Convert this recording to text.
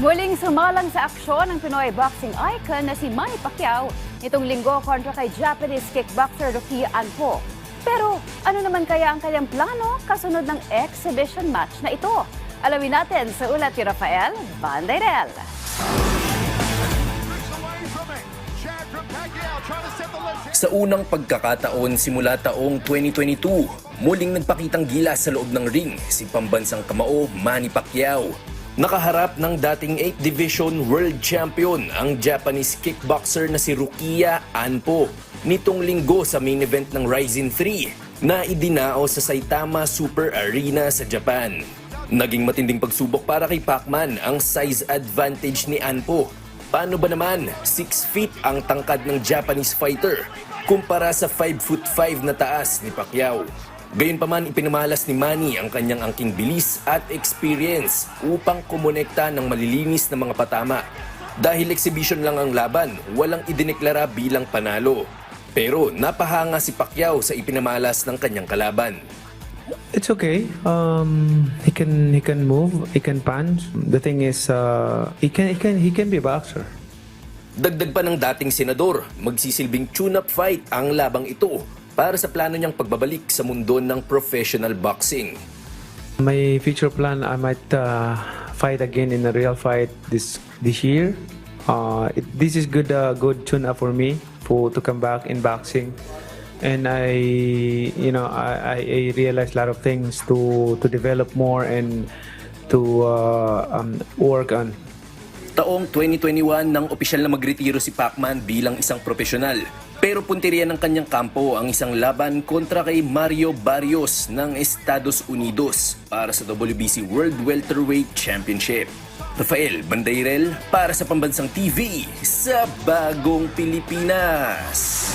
Muling sumalang sa aksyon ng Pinoy boxing icon na si Manny Pacquiao nitong linggo kontra kay Japanese kickboxer Rukia Anpo. Pero ano naman kaya ang kanyang plano kasunod ng exhibition match na ito? Alamin natin sa ulat ni Rafael Bandairel. Sa unang pagkakataon simula taong 2022, muling nagpakitang gilas sa loob ng ring si pambansang kamao Manny Pacquiao. Nakaharap ng dating 8th Division World Champion ang Japanese kickboxer na si Rukia Anpo nitong linggo sa main event ng Rizin 3 na idinao sa Saitama Super Arena sa Japan. Naging matinding pagsubok para kay Pacman ang size advantage ni Anpo. Paano ba naman 6 feet ang tangkad ng Japanese fighter kumpara sa 5'5" na taas ni Pacquiao? Gayunpaman ipinamalas ni Manny ang kanyang angking bilis at experience upang kumonekta ng malilinis na mga patama. Dahil exhibition lang ang laban, walang idineklara bilang panalo. Pero napahanga si Pacquiao sa ipinamalas ng kanyang kalaban. It's okay. He can move. He can punch. The thing is, he can be a boxer. Dagdag pa ng dating senador, magsisilbing tune-up fight ang labang ito para sa plano niyang pagbabalik sa mundo ng professional boxing. My future plan, I might fight again in a real fight this year. This is good tune-up for me to come back in boxing. And I realized a lot of things to develop more and to work on. Taong 2021 nang opisyal na magretiro si Pacman bilang isang profesional. Pero punteriya ng kanyang kampo ang isang laban kontra kay Mario Barrios ng Estados Unidos para sa WBC World Welterweight Championship. Rafael Bandairel para sa Pambansang TV sa Bagong Pilipinas.